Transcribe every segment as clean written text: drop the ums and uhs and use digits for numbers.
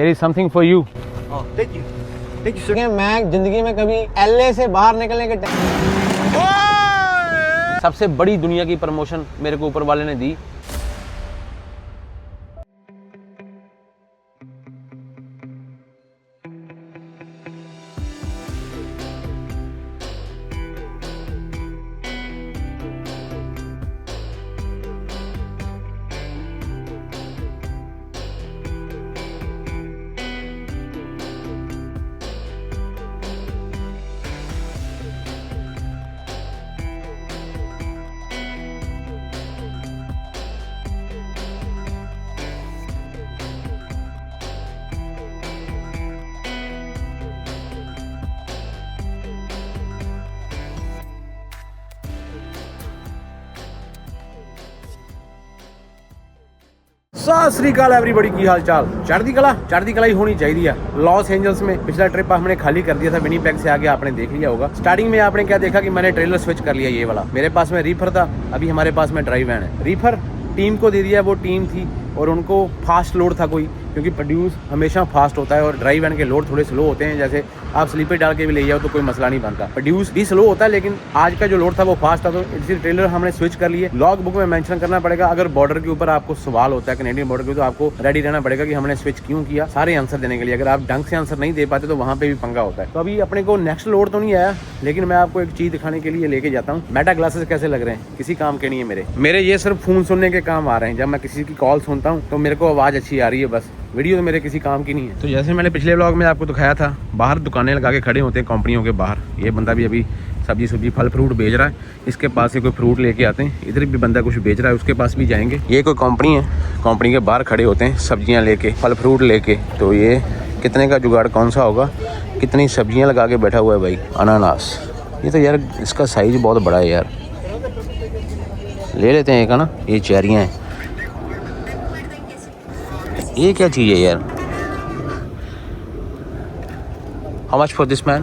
Here is something for you. Oh, thank you. Thank you, sir. मैं जिंदगी में कभी LA से बाहर निकलने के सबसे बड़ी दुनिया की प्रमोशन मेरे को ऊपर वाले ने दी। सत श्री अकाल एवरीबॉडी, की हाल चाल? चढ़ती कला ही होनी चाहिए। लॉस एंजल्स में पिछला ट्रिप हमने खाली कर दिया था, विनीपेग से आगे आपने देख लिया होगा। स्टार्टिंग में आपने क्या देखा कि मैंने ट्रेलर स्विच कर लिया, ये वाला। मेरे पास में रीफर था, अभी हमारे पास में ड्राइव वैन है। रीफर टीम को दे दिया, वो टीम थी और उनको फास्ट लोड था कोई, क्योंकि प्रोड्यूस हमेशा फास्ट होता है और ड्राइव वैन के लोड थोड़े स्लो होते हैं। जैसे आप स्लीपर डाल के भी ले जाओ तो कोई मसला नहीं बनता, प्रोड्यूस भी स्लो होता है, लेकिन आज का जो लोड था वो फास्ट था, तो इसी ट्रेलर हमने स्विच कर लिए। लॉग बुक में मेंशन करना पड़ेगा, अगर बॉर्डर के ऊपर आपको सवाल होता है कैनेडियन बॉर्डर के, तो आपको रेडी रहना पड़ेगा कि हमने स्विच क्यों किया, सारे आंसर देने के लिए। अगर आप ढंग से आंसर नहीं दे पाते तो वहाँ पे भी पंगा होता है। तो अभी अपने को नेक्स्ट लोड तो नहीं आया, लेकिन मैं आपको एक चीज़ दिखाने के लिए लेके जाता हूँ। मेटा ग्लासेस कैसे लग रहे हैं, किसी काम के नहीं है मेरे ये सिर्फ फोन सुनने के काम आ रहे हैं। जब मैं किसी की कॉल सुनता हूँ तो मेरे को आवाज़ अच्छी आ रही है, बस। वीडियो तो मेरे किसी काम की नहीं है। तो जैसे मैंने पिछले व्लॉग में आपको दिखाया था, बाहर दुकानें लगा के खड़े होते हैं कंपनियों के बाहर। ये बंदा भी अभी सब्जी फल फ्रूट बेच रहा है, इसके पास से कोई फ्रूट लेके आते हैं। इधर भी बंदा कुछ बेच रहा है, उसके पास भी जाएंगे। ये कोई कंपनी है, कंपनी के बाहर खड़े होते हैं सब्जियां लेके, फल फ्रूट लेके। तो ये कितने का जुगाड़ कौन सा होगा, कितनी सब्जियां लगा के बैठा हुआ है भाई। अनानास, ये तो यार इसका साइज बहुत बड़ा है यार, ले लेते हैं एक, है ना। ये चेरियाँ हैं, ये क्या चीज़ है यार? How much for this man?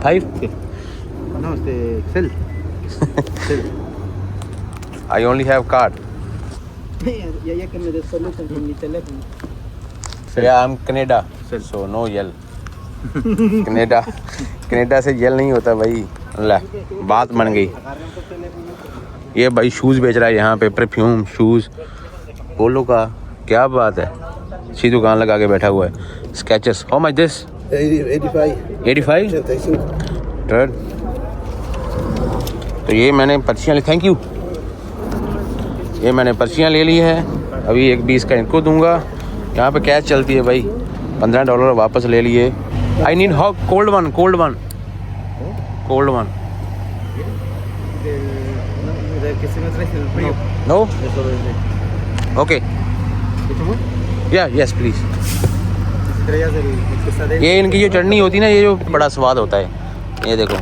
5? No, sell. I only have card. Ya que me desconectan con mi teléfono. Yeah, I'm Canada, so no yell. Canada से जेल नहीं होता भाई। ला, बात बन गई। ये भाई शूज़ बेच रहा है यहाँ पे, परफ्यूम, शूज़, पोलो का। क्या बात है, सी दुकान लगा के बैठा हुआ है। Sketches, how much this? 85? Done. तो ये मैंने पर्चियाँ ली, थैंक यू। ये मैंने पर्चियाँ ले ली है, अभी 1.20 का इनको दूंगा। यहाँ पे कैश चलती है भाई, $15 वापस ले लिए। I need hot cold one. No? Okay, या यस प्लीज़। ये इनकी जो चटनी होती है ना, ये जो बड़ा स्वाद होता है, ये देखो।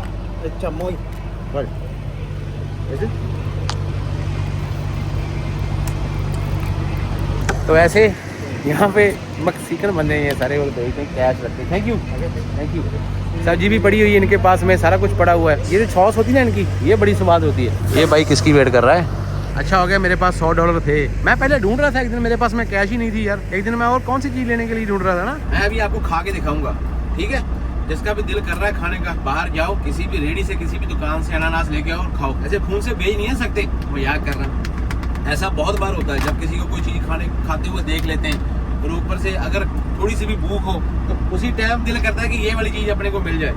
तो ऐसे यहाँ पे मैक्सिकन बंदे हैं सारे, वो भेजते हैं, कैश रखते हैं। Thank you. सब्जी भी पड़ी हुई है इनके पास में, सारा कुछ पड़ा हुआ है। ये जो सॉस होती है ना इनकी, ये बड़ी स्वाद होती है। ये भाई किसकी वेट कर रहा है? अच्छा हो गया, मेरे पास $100 थे। मैं पहले ढूंढ रहा था, एक दिन मेरे पास में कैश ही नहीं थी यार। एक दिन मैं और कौन सी चीज़ लेने के लिए ढूंढ रहा था ना। मैं अभी आपको खा के दिखाऊंगा, ठीक है? जिसका भी दिल कर रहा है खाने का, बाहर जाओ किसी भी रेडी से, किसी भी दुकान से अनानास लेके आओ और खाओ। ऐसे खून से बेच नहीं सकते, मजाक कर रहा हूँ। ऐसा बहुत बार होता है जब किसी को कोई चीज़ खाते हुए देख लेते हैं, और ऊपर से अगर थोड़ी सी भी भूख हो तो उसी टाइम दिल करता है कि ये वाली चीज़ अपने को मिल जाए।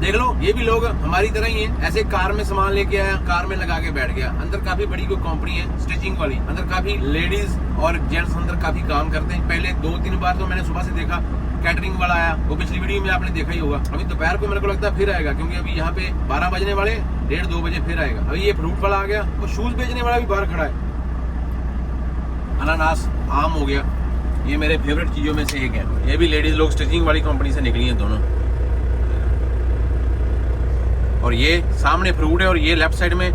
देख लो, ये भी लोग हमारी तरह ही हैं। ऐसे कार में सामान लेके आया, कार में लगा के बैठ गया। अंदर काफी बड़ी कोई कंपनी है स्टिचिंग वाली, अंदर काफी लेडीज और जेंट्स अंदर काफी काम करते हैं। पहले 2-3 बार तो मैंने सुबह से देखा, कैटरिंग वाला आया, वो पिछली वीडियो में आपने देखा ही होगा। अभी दोपहर को मेरे को लगता है फिर आएगा, क्योंकि अभी यहाँ पे 12 बजने वाले, 1:30-2 बजे फिर आएगा। अभी ये फ्रूट वाला आ गया, और शूज बेचने वाला भी बाहर खड़ा है। अनानास, आम हो गया, ये मेरे फेवरेट चीजों में से एक है। ये भी लेडीज लोग स्टिचिंग वाली कंपनी से निकली हैं दोनों। और ये सामने फ्रूट है और ये लेफ्ट साइड में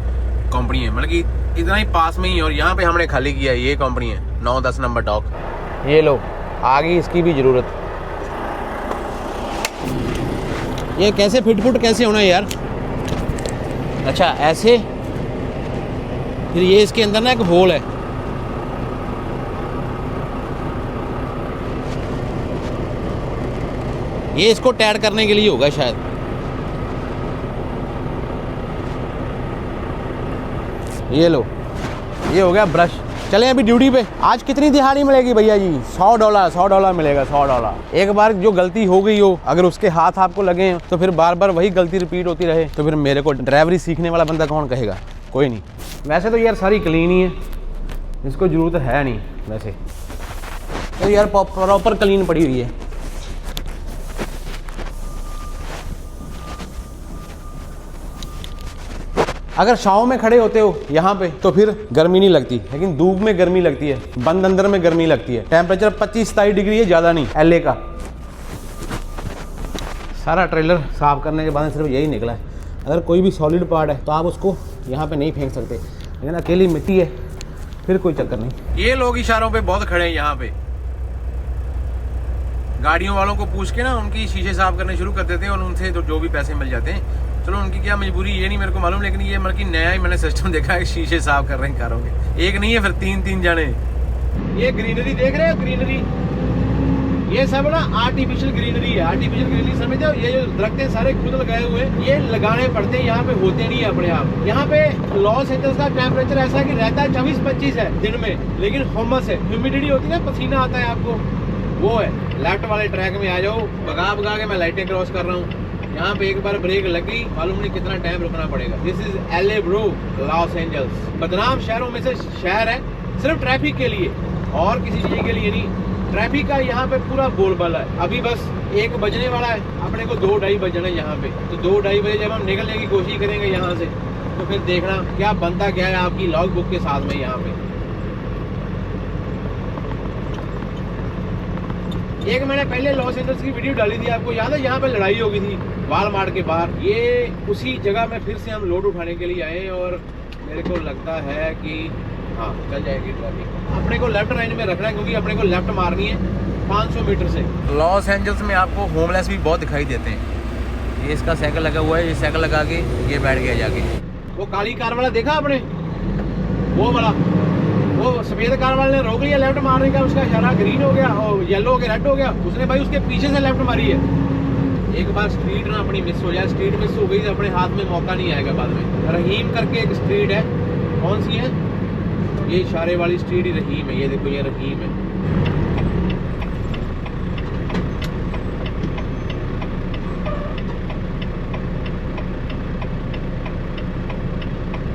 कंपनी है, मतलब कि इतना ही पास में ही है। और यहाँ पे हमने खाली किया है, ये कंपनी है 9-10 नंबर डॉक। ये लो, आ गई इसकी भी जरूरत। ये कैसे फिट फुट कैसे होना है यार? अच्छा ऐसे, फिर ये इसके अंदर ना एक होल है, ये इसको टाइट करने के लिए होगा शायद। ये लो, ये हो गया ब्रश। चलें अभी ड्यूटी पे। आज कितनी दिहाड़ी मिलेगी भैया जी? $100 मिलेगा, $100। एक बार जो गलती हो गई हो, अगर उसके हाथ आपको लगे तो फिर बार बार वही गलती रिपीट होती रहे तो फिर मेरे को ड्राइवरी सीखने वाला बंदा कौन कहेगा? कोई नहीं। वैसे तो यार सारी क्लीन ही है, इसको ज़रूरत है नहीं वैसे तो यार, प्रॉपर क्लीन पड़ी हुई है। अगर छाँव में खड़े होते हो यहाँ पे तो फिर गर्मी नहीं लगती, लेकिन धूप में गर्मी लगती है, बंद अंदर में गर्मी लगती है। टेम्परेचर 25-27 डिग्री है, ज़्यादा नहीं। LA का सारा ट्रेलर साफ करने के बाद सिर्फ यही निकला है। अगर कोई भी सॉलिड पार्ट है तो आप उसको यहाँ पे नहीं फेंक सकते, लेकिन अकेली मिट्टी है फिर कोई चक्कर नहीं। ये लोग इशारों पे बहुत खड़े हैं यहाँ पे, गाड़ियों वालों को पूछ के ना उनकी शीशे साफ करने शुरू कर देते हैं और उनसे तो जो भी पैसे मिल जाते हैं। चलो उनकी क्या मजबूरी ये नहीं मेरे को मालूम, लेकिन ये मतलब कि नया ही मैंने सिस्टम देखा है, शीशे साफ कर रहे हैं कारों के। एक नहीं है फिर 3-3 जाने। ये ग्रीनरी देख रहे हो, ग्रीनरी, ये सब ना आर्टिफिशियल ग्रीनरी है। आर्टिफिशियल ग्रीनरी समझ जाओ, ये जो दरख्त हैं सारे खुद लगाए हुए हैं, ये लगाने पड़ते हैं, यहाँ पे होते नहीं है अपने आप। यहाँ पे लॉस एंजल्स का टेम्परेचर ऐसा है कि रहता है 24-25 है दिन में, लेकिन ह्यूमस है, ह्यूमिडिटी होती है ना, पसीना आता है आपको, वो है। लेफ्ट वाले ट्रैक में आ जाओ, भगा के मैं लाइटें क्रॉस कर रहा हूँ। यहाँ पे एक बार ब्रेक लगी, मालूम नहीं कितना टाइम रुकना पड़ेगा। This is LA bro, Los Angeles. बदनाम शहरों में से शहर है सिर्फ ट्रैफिक के लिए और किसी चीज के लिए नहीं। ट्रैफिक का यहाँ पे पूरा बोलबाला है। अभी बस 1 बजने वाला है, अपने को 2-2:30 बजने यहाँ पे, तो 2-2:30 बजे जब हम निकलने की कोशिश करेंगे यहाँ से तो फिर देखना क्या बनता क्या है आपकी लॉग बुक के साथ में। यहाँ पे एक मैंने पहले लॉस एंजल्स की वीडियो डाली थी, आपको याद है? यहाँ पे लड़ाई हो गई थी वालमार्ट के बाहर। ये उसी जगह में फिर से हम लोड उठाने के लिए आए और मेरे को लगता है कि हाँ चल जाएगी ट्रैफिक। अपने को लेफ्ट लाइन में रखना है क्योंकि अपने को लेफ्ट मारनी है 500 मीटर से। लॉस एंजल्स में आपको होमलेस भी बहुत दिखाई देते हैं। ये इसका साइकिल लगा हुआ है, ये साइकिल लगा के ये बैठ गया जाके। वो काली कार वाला देखा आपने? वो वाला, वो सफेद कार वाले ने रोक लिया लेफ्ट मारने का, उसका इशारा ग्रीन हो गया और येलो हो गया, रेड हो गया। उसने भाई उसके पीछे से लेफ्ट मारी है। एक बार स्ट्रीट ना अपनी मिस हो जाए, स्ट्रीट मिस हो गई तो अपने हाथ में मौका नहीं आएगा बाद में। रहीम करके एक स्ट्रीट है, कौन सी है? ये इशारे वाली स्ट्रीट ही रहीम है। ये देखो ये रहीम है।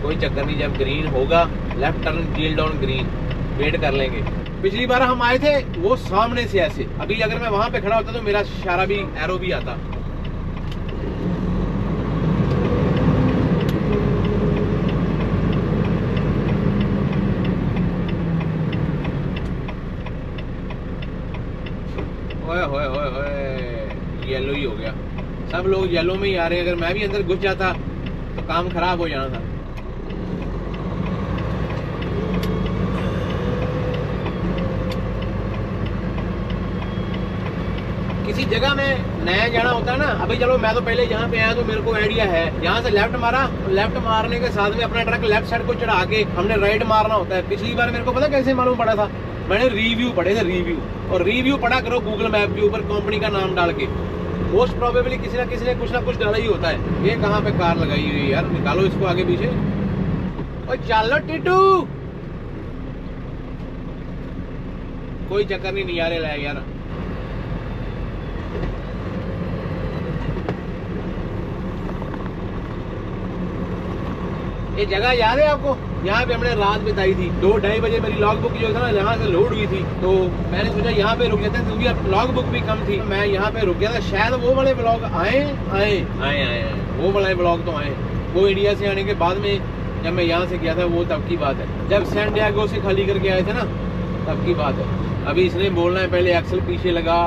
कोई चक्कर नहीं, जब ग्रीन होगा लेफ्ट टर्न जील डाउन ग्रीन, वेट कर लेंगे। पिछली बार हम आए थे वो सामने से ऐसे, अभी अगर मैं वहां पे खड़ा होता तो मेरा इशारा भी, एरो भी आता। ओए होए होए होए, येलो ही हो गया। सब लोग येलो में ही आ रहे हैं। अगर मैं भी अंदर घुस जाता तो काम खराब हो जाना था। किसी जगह में नया जाना होता है ना, अभी चलो मैं तो पहले यहाँ पे आया तो मेरे को आइडिया है। यहाँ से लेफ्ट मारा, लेफ्ट मारने के साथ में अपना ट्रक लेफ्ट साइड को चढ़ा के हमने राइट मारना होता है। पिछली बार मेरे को पता कैसे मालूम पड़ा था? मैंने रिव्यू पढ़े थे, रिव्यू, और रिव्यू पढ़ा करो गूगल मैप के ऊपर कंपनी का नाम डाल के। मोस्ट प्रोबेबली किसी ने कुछ ना कुछ डाला ही होता है। ये कहाँ पे कार लगाई हुई है यार? निकालो इसको आगे पीछे। और चलो टिटू, कोई चक्कर नहीं, नजारे लाए यार। ये जगह याद है आपको? यहाँ पे हमने रात बिताई थी। 2-2:30 बजे मेरी लॉग बुक जो था ना यहाँ से लोड हुई थी, तो मैंने सोचा यहाँ पे रुक जाते हैं क्योंकि अब लॉग बुक भी कम थी। मैं यहाँ पे रुक गया था, शायद वो वाले ब्लॉग आए वो वाले ब्लॉग तो आए। वो इंडिया से आने के बाद में जब मैं यहाँ से गया था वो तब की बात है, जब सैन डिएगो से खाली करके आए थे ना, तब की बात है। अभी इसने बोलना है पहले एक्सल पीछे लगा,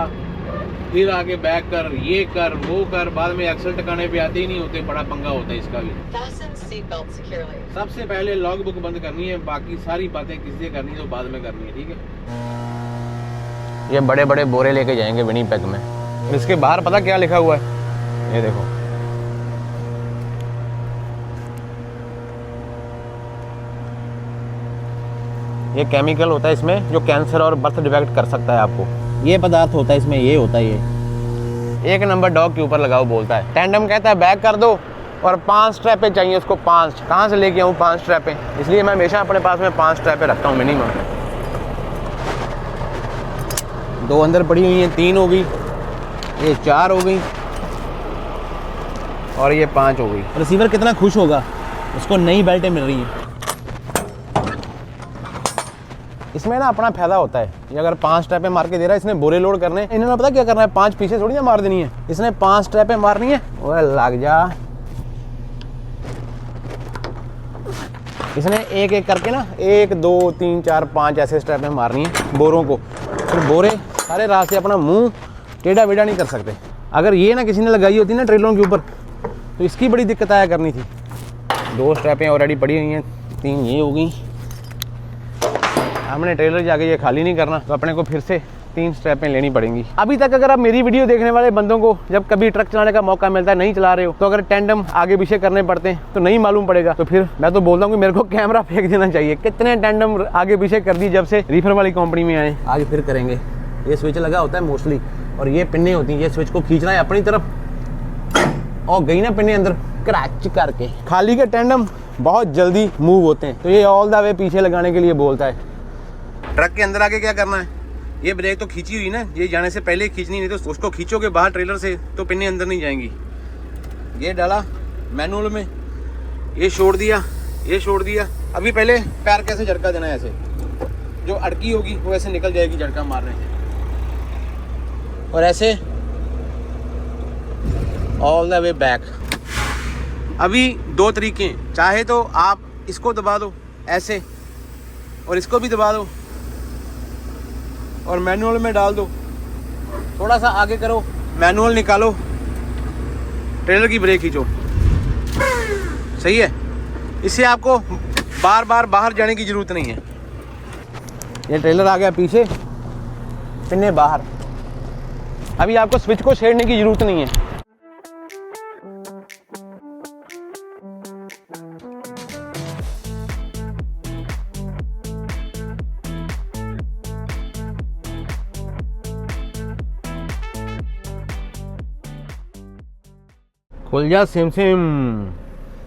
फिर आगे बैक कर, ये कर, वो कर, बाद में एक्सल टकाने पे आते ही नहीं होते। बड़ा पंगा होता है इसका भी। सबसे पहले लॉग बुक बंद करनी है, बाकी सारी बातें किसी से करनी तो बाद में करनी है, ठीक है? ये बड़े बड़े बोरे लेके जाएंगे विनीपेग में। इसके बाहर पता क्या लिखा हुआ है? ये देखो, ये केमिकल होता है इसमें जो कैंसर और बर्थ डिफेक्ट कर सकता है आपको। ये पदार्थ होता है इसमें, ये होता है ये। 1 नंबर डॉग के ऊपर लगाओ बोलता है। टैंडम कहता है बैक कर दो और 5 स्ट्रैपें चाहिए उसको। 5 कहाँ से लेके आऊँ 5 स्ट्रैपें? इसलिए मैं हमेशा अपने पास में 5 स्ट्रैपें रखता हूँ मिनिमम। 2 अंदर पड़ी हुई हैं, 3 हो गई, ये 4 हो गई और ये 5 हो गई। रिसीवर कितना खुश होगा, उसको नई बेल्टें मिल रही हैं। इसमें ना अपना फायदा होता है। ये अगर 5 स्ट्रैपें मार के दे रहा है, इसने बोरे लोड करने, इन्होंने पता क्या करना है, 5 पीछे थोड़ी ना मार देनी है, इसने 5 स्ट्रैपें मारनी है। ओए लग जा। इसने एक एक करके ना 1 2 3 4 5 ऐसे स्ट्रैपें मारनी है बोरों को। फिर बोरे सारे रास्ते अपना मुंह टेढ़ा बेढ़ा नहीं कर सकते। अगर ये ना किसी ने लगाई होती ना ट्रेलरों के ऊपर तो इसकी बड़ी दिक्कत आया करनी थी। 2 स्ट्रैपें ऑलरेडी पड़ी हुई हैं, 3 ये हो गई। हमने ट्रेलर जाके ये खाली नहीं करना, तो अपने को फिर से 3 स्ट्रैपें लेनी पड़ेंगी। अभी तक अगर आप मेरी वीडियो देखने वाले बंदों को जब कभी ट्रक चलाने का मौका मिलता है, नहीं चला रहे हो, तो अगर टैंडम आगे पीछे करने पड़ते हैं तो नहीं मालूम पड़ेगा, तो फिर मैं तो बोलता हूँ कि मेरे को कैमरा फेंक देना चाहिए। कितने टैंडम आगे पीछे कर दी जब से रीफर वाली कंपनी में आए। आगे फिर करेंगे। ये स्विच लगा होता है मोस्टली और ये पिन्ने होती हैं, ये स्विच को खींचना है अपनी तरफ और गई ना पिन्ने अंदर क्रैच करके। खाली के टैंडम बहुत जल्दी मूव होते हैं, तो ये ऑल द वे पीछे लगाने के लिए बोलता है। ट्रक के अंदर आके क्या करना है, ये ब्रेक तो खींची हुई ना, ये जाने से पहले खींचनी, नहीं तो उसको खींचोगे बाहर ट्रेलर से तो पिन्ने अंदर नहीं जाएंगी। ये डाला मैनुअल में, ये छोड़ दिया, ये छोड़ दिया। अभी पहले पैर कैसे झटका देना है, ऐसे जो अड़की होगी वो ऐसे निकल जाएगी झटका मारने से, और ऐसे ऑल द वे बैक। अभी 2 तरीके, चाहे तो आप इसको दबा दो ऐसे और इसको भी दबा दो और मैनुअल में डाल दो। थोड़ा सा आगे करो, मैनुअल निकालो, ट्रेलर की ब्रेक खींचो, सही है। इससे आपको बार बार बाहर जाने की ज़रूरत नहीं है। ये ट्रेलर आ गया पीछे, पिन्ने बाहर। अभी आपको स्विच को छेड़ने की ज़रूरत नहीं है। खुल जा सिम सिम।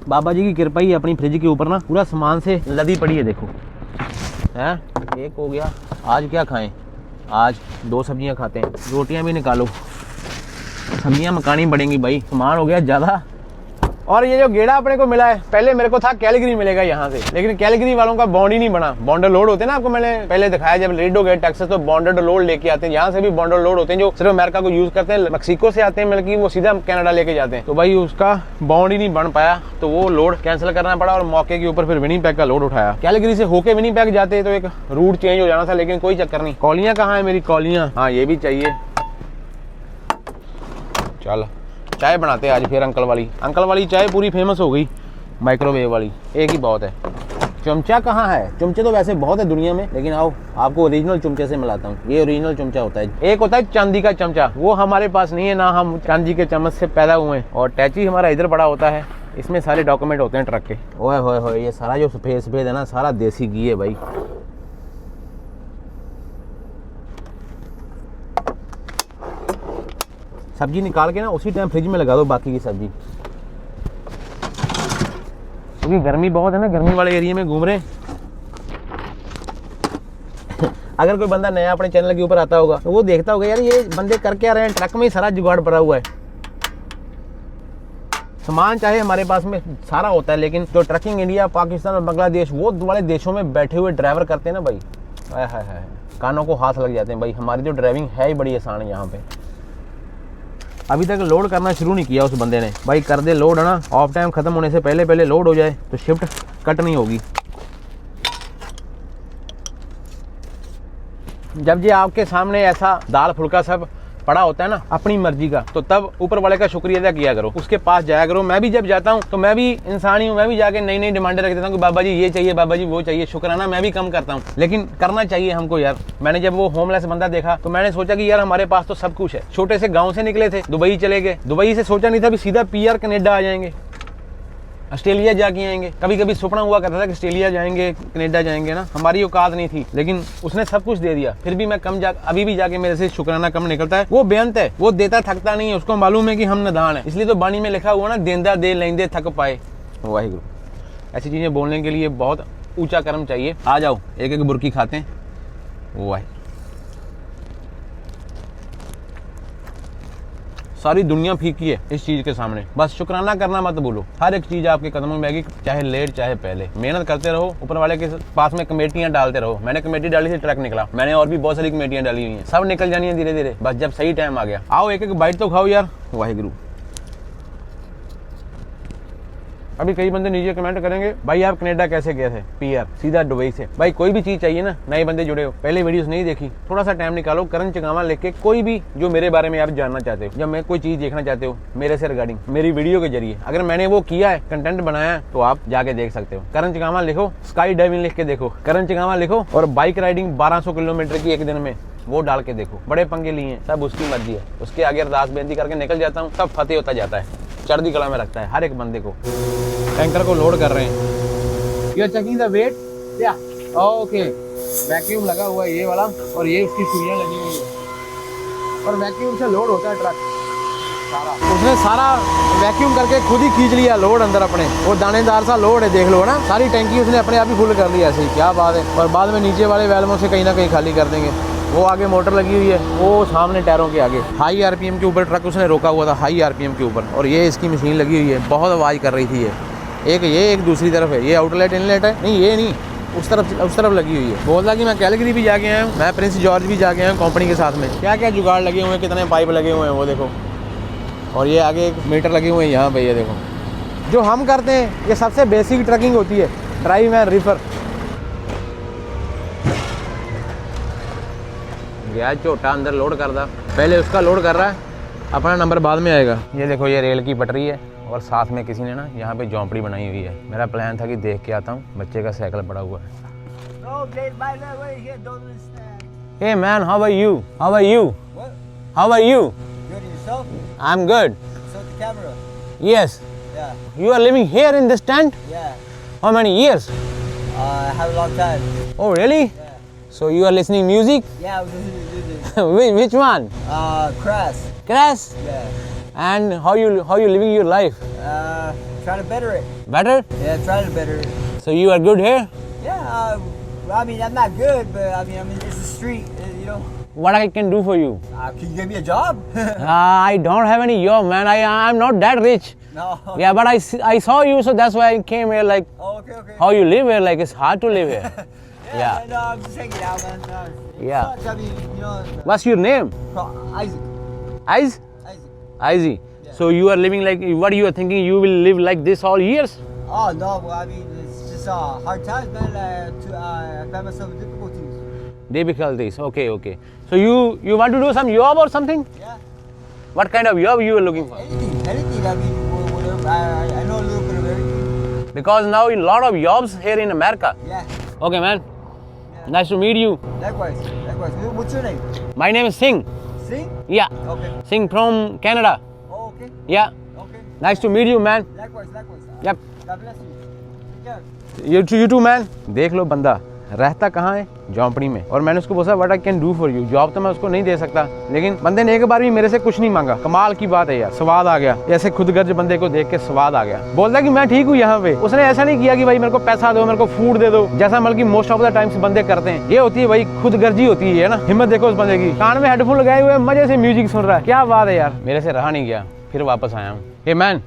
बाबा जी की कृपा ही अपनी फ्रिज के ऊपर ना पूरा सामान से लदी पड़ी है, देखो है। 1 हो गया। आज क्या खाएं? आज 2 सब्जियां खाते हैं, रोटियां भी निकालो, सब्जियां मकानी पड़ेंगी भाई, सामान हो गया ज़्यादा। और ये जो गेड़ा अपने को मिला है, पहले मेरे को था कैलगरी मिलेगा यहाँ से, लेकिन कैलगरी वालों का बॉन्ड ही नहीं बना। बॉन्डर लोड होते हैं ना, आपको मैंने पहले दिखाया जब रेडो गए टेक्सास, तो बॉन्डर लोड लेके आते हैं। यहाँ से भी बॉन्डर लोड होते हैं जो सिर्फ अमेरिका को यूज करते हैं। मैक्सिको से आते हैं बल्कि वो सीधा कनाडा लेके जाते हैं। तो भाई उसका बॉन्ड ही नहीं बन पाया, तो वो लोड कैंसिल करना पड़ा और मौके के ऊपर फिर विनिपेग का लोड उठाया। कैलगरी से होके विनिपेग जाते तो एक रूट चेंज हो जाना था, लेकिन कोई चक्कर नहीं। कौलियाँ कहाँ है मेरी कौलियाँ? हाँ ये भी चाहिए। चल चाय बनाते हैं आज फिर अंकल वाली चाय पूरी फेमस हो गई, माइक्रोवेव वाली एक ही बहुत है। चमचा कहाँ है? चमचे तो वैसे बहुत है दुनिया में, लेकिन आओ आपको ओरिजिनल चमचे से मिलाता हूँ। ये ओरिजिनल चमचा होता है। एक होता है चांदी का चमचा, वो हमारे पास नहीं है, ना हम चांदी के चम्मच से पैदा हुए हैं। और टैची हमारा इधर पड़ा होता है, इसमें सारे डॉक्यूमेंट होते हैं ट्रक के। ओए होए होए, ये सारा जो सफेद है ना, सारा देसी घी है भाई। सब्जी निकाल के ना उसी टाइम फ्रिज में लगा दो बाकी की सब्जी, क्योंकि गर्मी बहुत है ना, गर्मी वाले एरिया में घूम रहे हैं। अगर कोई बंदा नया अपने चैनल के ऊपर आता होगा तो वो देखता होगा यार ये बंदे कर क्या रहे हैं, ट्रक में ही सारा जुगाड़ पड़ा हुआ है। सामान चाहे हमारे पास में सारा होता है, लेकिन जो ट्रकिंग इंडिया, पाकिस्तान और बांग्लादेश वो वाले देशों में बैठे हुए ड्राइवर करते हैं ना भाई, हाय हाय हाय, कानों को हाथ लग जाते हैं भाई। हमारी जो ड्राइविंग है ही बड़ी आसान है यहाँ पे। अभी तक लोड करना शुरू नहीं किया उस बंदे ने भाई। कर दे लोड है ना, ऑफ टाइम खत्म होने से पहले पहले लोड हो जाए तो शिफ्ट कट नहीं होगी। जब ये आपके सामने ऐसा दाल फुल्का सब पड़ा होता है ना अपनी मर्जी का, तो तब ऊपर वाले का शुक्रिया अदा किया करो, उसके पास जाया करो। मैं भी जब जाता हूँ तो मैं भी इंसान ही हूँ, मैं भी जाके नई नई डिमांडें रख देता हूँ कि बाबा जी ये चाहिए, बाबा जी वो चाहिए। शुक्राना मैं भी कम करता हूँ, लेकिन करना चाहिए हमको यार। मैंने जब वो होमलेस बंदा देखा तो मैंने सोचा कि यार हमारे पास तो सब कुछ है। छोटे से गाँव से निकले थे, दुबई चले गए, दुबई से सोचा नहीं था भी सीधा PR कनेडा आ जाएंगे। ऑस्ट्रेलिया जाके आएंगे। कभी कभी सपना हुआ करता था कि ऑस्ट्रेलिया जाएंगे, कनाडा जाएंगे ना, हमारी औकात नहीं थी, लेकिन उसने सब कुछ दे दिया। फिर भी मैं अभी भी जाके मेरे से शुक्राना कम निकलता है। वो बेअंत है, वो देता थकता नहीं है, उसको मालूम है कि हम नदान है। इसलिए तो बानी में लिखा हुआ ना, देंदा दे लेंदे थक पाए। वाहिगुरु। ऐसी चीजें बोलने के लिए बहुत ऊंचा कर्म चाहिए। आ जाओ, एक एक बुर्की खाते हैं। वाह, सारी दुनिया फीकी है इस चीज के सामने। बस शुक्राना करना मत भूलो। हर एक चीज आपके कदमों में आएगी, चाहे लेट चाहे पहले। मेहनत करते रहो, ऊपर वाले के पास में कमेटियां डालते रहो। मैंने कमेटी डाली थी, ट्रक निकला। मैंने और भी बहुत सारी कमेटियां डाली हुई हैं, सब निकल जानी है धीरे धीरे। बस जब सही टाइम आ गया। आओ एक एक बाइट तो खाओ यार। वाहिगुरु। अभी कई बंदे नीचे कमेंट करेंगे, भाई आप कनाडा कैसे गए थे? पीआर सीधा दुबई से। भाई कोई भी चीज चाहिए ना, नए बंदे जुड़े हो, पहले वीडियोस नहीं देखी, थोड़ा सा टाइम निकालो, करण चगावा लेके कोई भी जो मेरे बारे में आप जानना चाहते हो, जब मैं कोई चीज देखना चाहते हो मेरे से रिगार्डिंग, मेरी वीडियो के जरिए अगर मैंने वो किया है, कंटेंट बनाया है, तो आप जाके देख सकते हो। करण चगावा लिखो, स्काई डाइविंग लिख के देखो, करण चगावा लिखो, और बाइक राइडिंग 1200 किलोमीटर की एक दिन में, वो डाल के देखो। बड़े पंगे लिए हैं, सब उसकी मर्जी है। उसके आगे अरदास बेनती करके निकल जाता हूँ, सब फतेह होता जाता है। चढ़ती कला में रखता है हर एक बंदे को। टैंकर को लोड कर रहे हैं। You are checking the weight? या ओके। वैक्यूम लगा हुआ है ये वाला, और ये उसकी सुइयां लगी हुई है, और वैक्यूम से लोड होता है ट्रक सारा। उसने सारा वैक्यूम करके खुद ही खींच लिया लोड अंदर अपने। वो दानेदार सा लोड है, देख लो ना, सारी टैंकी उसने अपने आप ही फुल कर लिया। ऐसे ही, क्या बात है। और बाद में नीचे वाले वेल्वों से कहीं ना कहीं खाली कर देंगे। वो आगे मोटर लगी हुई है, वो सामने टायरों के आगे। हाई आरपीएम के ऊपर ट्रक उसने रोका हुआ था, हाई आरपीएम के ऊपर, और ये इसकी मशीन लगी हुई है। बहुत आवाज़ कर रही थी ये। एक दूसरी तरफ है, ये आउटलेट इनलेट है, नहीं ये नहीं, उस तरफ लगी हुई है। बोलता कि मैं कैलगरी भी जाके आया हूँ, मैं प्रिंस जॉर्ज भी जाके आया हूँ कंपनी के साथ में। क्या क्या जुगाड़ लगे हुए हैं, कितने पाइप लगे हुए हैं वो देखो। और ये आगे एक मीटर लगे हुए हैं यहाँ पे, ये देखो। जो हम करते हैं ये सबसे बेसिक ट्रकिंग होती है, ड्राइव एंड रिफर। गया छोटा अंदर लोड कर दा, पहले उसका लोड कर रहा है, अपना नंबर बाद में आएगा। ये देखो, ये रेल की पटरी है, और साथ में किसी ने ना यहाँ पे झोंपड़ी बनाई हुई है। मेरा प्लान था कि देख के आता हूँ, बच्चे का साइकिल पड़ा हुआ है। Hey man, how are you? How are you? What? How are you? Good yourself? I'm good. So the camera. Yes. Yeah. You are living here in this tent? Yeah. How many years? I have a long time. Oh really? Yeah. So you are listening music? Yeah, I was listening to music. Which one? Crass. Crash? Yeah. And how you living your life? Trying to better it. Better? Yeah, trying to better it. So you are good here? Yeah. I mean, I'm not good, but I mean, it's the street, you know. What I can do for you? Can you give me a job? I don't have any job, man. I'm not that rich. No. Yeah, but I saw you, so that's why I came here. Like, Oh, okay. how you live here? Like, it's hard to live here. Yeah. Man, no, I'm just hanging out, man. It Yeah. sucks. I mean, you know. What's your name? Isaac. Aiz? Aizy. Yeah. So you are living like, what you are thinking, you will live like this all years? Oh no, well, I mean, it's just hard times, man. I find myself in difficulties. Difficulties. Okay. So you want to do some job or something? Yeah. What kind of job you are looking for? Anything. I mean, whatever. I know a little bit of everything. Because now a lot of jobs here in America. Yeah. Okay, man. Yeah. Nice to meet you. Likewise. What's your name? My name is Singh. Singh? Yeah. Okay. Singh from Canada. Oh, okay. Yeah. Okay. Nice to meet you, man. Likewise. Yep. God bless you. Take care. You too, man. देख लो बंदा रहता कहाँ है, झोंपड़ी में। और मैंने उसको बोला what I can do for you. Job तो मैं उसको नहीं दे सकता, लेकिन बंदे ने एक बार भी मेरे से कुछ नहीं मांगा। कमाल की बात है यार, स्वाद आ गया। ऐसे खुदगर्ज बंदे को देख के स्वाद आ गया। बोलता कि मैं ठीक हूँ यहाँ पे। उसने ऐसा नहीं किया कि भाई मेरे को पैसा दो, मेरे को फूड दे दो, जैसा मतलब कि मोस्ट ऑफ द टाइम्स बंदे करते हैं। ये होती है भाई खुदगर्जी होती है ना। हिम्मत देखो उस बंदे की, कान में हेडफोन लगाए हुए मजे से म्यूजिक सुन रहा है। क्या बात है यार। मेरे से रहा नहीं गया, फिर वापस आया हूँ। Hey man,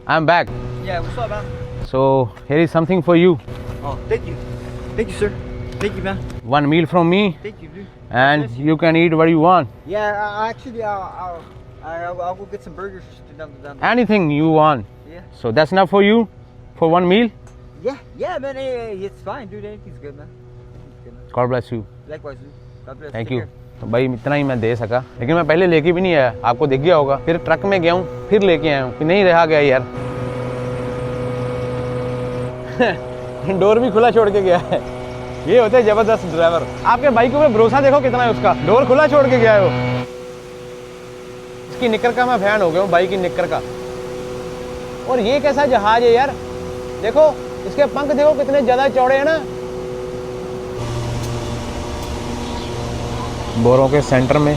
I am back. Yeah. What's up, man? So here is something for you. Oh, thank you. Thank you, sir. Thank you, man. One meal from me, Thank you, dude. and you can eat what you want. Yeah, I'll go get some burgers down. Anything you want. Yeah. So that's enough for you, for one meal. Yeah, man. Hey, it's fine, dude. Anything's good, man. Anything's good, man. God bless you. Likewise, dude. God bless. Thank Take you. care. तो भाई इतना ही मैं दे सका, लेकिन मैं पहले लेके भी नहीं आया। आपको दिख गया होगा। फिर ट्रक में गया हूँ, फिर लेके आया हूँ, नहीं रहा गया यार। डोर भी खुला छोड़ के गया है। ये होते हैं जबरदस्त ड्राइवर। आपके बाइक के ऊपर भरोसा देखो कितना है उसका। डोर खुला छोड़ के गया है वो। इसकी निक्कर का मैं फैन हो गया हूँ, बाइक की निक्कर का। और ये कैसा जहाज है यार, देखो इसके पंख देखो कितने ज्यादा चौड़े हैं ना। बोरों के सेंटर में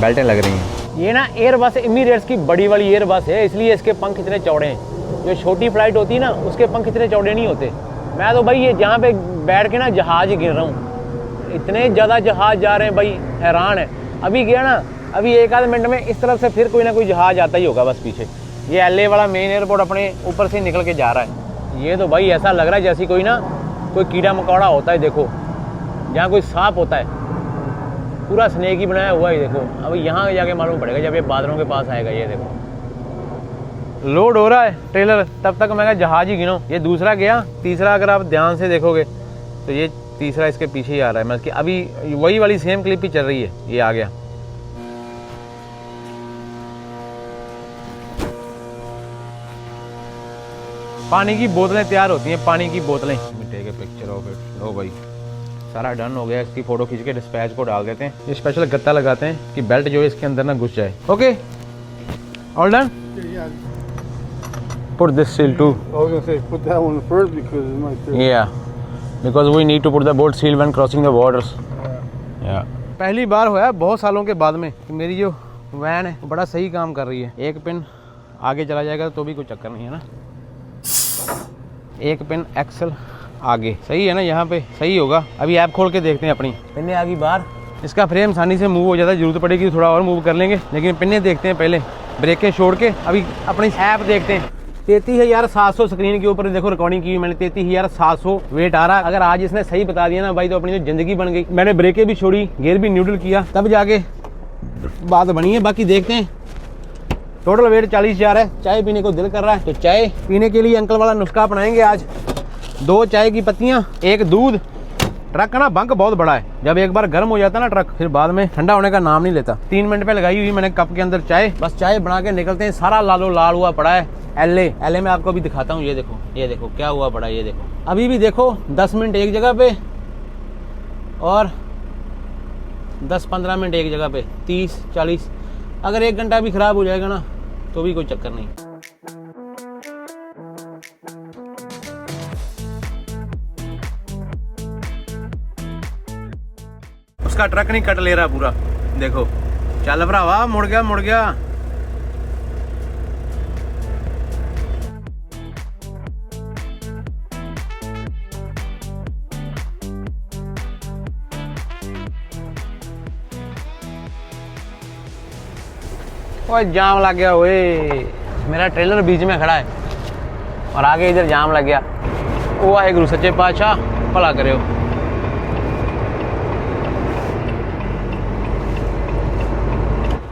बेल्टें लग रही हैं। ये ना एयरबस एमिरेट्स की बड़ी वाली एयरबस है, इसलिए इसके पंख इतने चौड़े हैं। जो छोटी फ्लाइट होती है ना उसके पंख इतने चौड़े नहीं होते। मैं तो भाई ये जहाँ पे बैठ के ना जहाज ही गिर रहा हूँ, इतने ज़्यादा जहाज जा रहे हैं भाई, हैरान है। अभी गया ना, अभी एक आध मिनट में इस तरफ से फिर कोई ना कोई जहाज आता ही होगा बस पीछे। ये LA वाला मेन एयरपोर्ट अपने ऊपर से निकल के जा रहा है। ये तो भाई ऐसा लग रहा है जैसे कोई ना कोई कीड़ा मकोड़ा होता है, देखो जहाँ कोई सांप होता है, पूरा स्नेक ही बनाया हुआ है। देखो अब यहाँ जाके मालूम पड़ेगा जब ये बादलों के पास आएगा। ये देखो लोड हो रहा है ट्रेलर, तब तक मैं जहाज ही गिनो। ये दूसरा गया, तीसरा अगर आप ध्यान से देखोगे तो ये तीसरा इसके पीछे ही आ रहा है। मतलब कि अभी वही वाली सेम क्लिप ही चल रही है। ये आ गया। पानी की बोतलें तैयार होती हैं, पानी की बोतलें। Take a picture of it. लो भाई सारा डन हो गया, इसकी फोटो खींच के डिस्पैच को डाल देते हैं। ये स्पेशल गत्ता लगाते हैं कि बेल्ट जो है इसके अंदर ना घुस जाए। Okay all done. Put this seal too. I was gonna say put that one first because it might. Yeah, because we need to put the boat seal when crossing the borders. Yeah. पहली बार हुआ बहुत सालों के बाद में कि मेरी जो वैन है वो बड़ा सही काम कर रही है। एक पिन आगे चला जाएगा तो भी कोई चक्कर नहीं है ना। एक पिन एक्सल आगे सही है ना, यहाँ पे सही होगा। अभी ऐप खोल के देखते हैं अपनी पिन्ने आ गई बाहर। इसका फ्रेम आसानी से मूव हो जाता है, जरूरत पड़ेगी तो थोड़ा और मूव कर लेंगे, लेकिन पिन्ने देखते हैं पहले, ब्रेकें छोड़ के। अभी अपनी ऐप देखते हैं। 33,700 स्क्रीन के ऊपर देखो रिकॉर्डिंग की मैंने, 33,700 वेट आ रहा है। अगर आज इसने सही बता दिया ना भाई तो अपनी तो जिंदगी बन गई। मैंने ब्रेकें भी छोड़ी, गियर भी न्यूट्रल किया, तब जाके बात बनी है। बाकी देखते हैं। टोटल वेट 40,000 है। चाय पीने को दिल कर रहा है तो चाय पीने के लिए अंकल वाला नुस्खा अपनाएंगे आज। 2 चाय की पत्तियां, 1 दूध। ट्रक का ना बंक बहुत बड़ा है, जब एक बार गर्म हो जाता है ना ट्रक फिर बाद में ठंडा होने का नाम नहीं लेता। 3 मिनट पे लगाई हुई मैंने कप के अंदर चाय, बस चाय बना के निकलते हैं। सारा लालो लाल हुआ पड़ा है। LA में आपको भी दिखाता हूँ। ये देखो क्या हुआ पड़ा है। ये देखो अभी भी देखो 10 मिनट एक जगह पे और 10-15 मिनट एक जगह पे, 30-40। अगर 1 घंटा भी खराब हो जाएगा ना तो भी कोई चक्कर नहीं। उसका ट्रक नहीं कट ले रहा पूरा, देखो चल भरावा, मुड़ गया। ओए जाम लग गया। ओए मेरा ट्रेलर बीच में खड़ा है और आगे इधर जाम लग गया। ओ वाहेगुरु सच्चे पातशाह भला करे।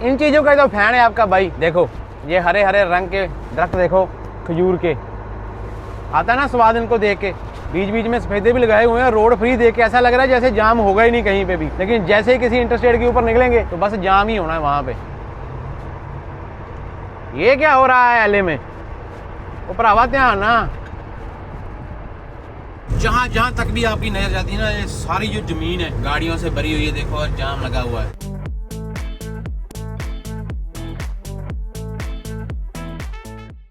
इन चीज़ों का तो फैन है आपका भाई। देखो ये हरे हरे रंग के दरख्त देखो, खजूर के, आता है ना स्वाद इनको देख के। बीच बीच में सफेदे भी लगाए हुए हैं। रोड फ्री देख के ऐसा लग रहा है जैसे जाम होगा ही नहीं कहीं पे भी, लेकिन जैसे ही किसी इंटरस्टेट के ऊपर निकलेंगे तो बस जाम ही होना है वहां पे। ये क्या हो रहा है LA में? वो भरावा ध्यान ना, जहां तक भी आपकी नजर जाती है ना, ये सारी जो जमीन है गाड़ियों से भरी हुई है। देखो और जाम लगा हुआ है।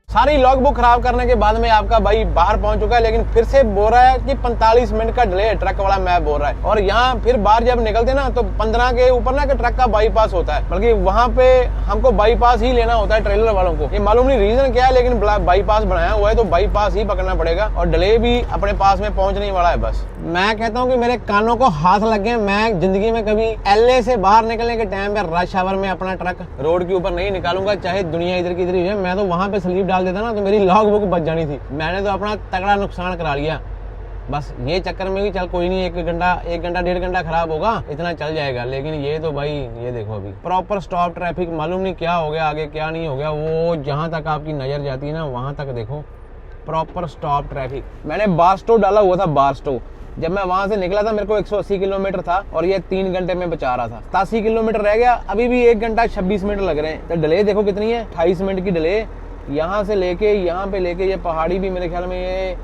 सारी लॉग बुक खराब करने के बाद में आपका भाई बाहर पहुंच चुका है, लेकिन फिर से बोल रहा है कि 45 मिनट का डिले है। ट्रक वाला मैप बोल रहा है। और यहाँ फिर बाहर जब निकलते ना तो 15 के ऊपर ना कि ट्रक का बाईपास होता है, बल्कि वहां पे हमको बाईपास ही लेना होता है ट्रेलर वालों को। ये मालूम नहीं रीजन क्या है, लेकिन बाईपास बनाया हुआ है तो बाईपास ही पकड़ना पड़ेगा और डिले भी अपने पास में पहुंचने वाला है। बस मैं कहता हूँ कि मेरे कानों को हाथ लग गए। मैं जिंदगी में कभी LA से बाहर निकलने के टाइम पे रश आवर में अपना ट्रक रोड के ऊपर नहीं निकालूंगा, चाहे दुनिया इधर की इधर ही है। मैं तो वहां पे स्लीप डाल देता ना तो मेरी लॉग बुक बच जानी थी। मैंने तो अपना तगड़ा नुकसान करा लिया। बस ये चक्कर में भी चल कोई नहीं, 1 घंटा 1.5 घंटा खराब होगा, इतना चल जाएगा। लेकिन ये तो भाई ये देखो अभी प्रॉपर स्टॉप ट्रैफिक, मालूम नहीं क्या हो गया आगे क्या नहीं हो गया। वो जहां तक आपकी नजर जाती है ना वहां तक देखो प्रॉपर स्टॉप ट्रैफिक। मैंने बारस्टो डाला हुआ था, बारस्टो। जब मैं वहां से निकला था मेरे को 180 किलोमीटर था और ये 3 घंटे में बचा रहा था। 87 किलोमीटर रह गया, अभी भी 1 घंटा 26 मिनट लग रहे हैं। तो डिले देखो कितनी है, 28 मिनट की डिले। यहाँ से लेके यहाँ पे लेके ये पहाड़ी भी मेरे ख्याल में ये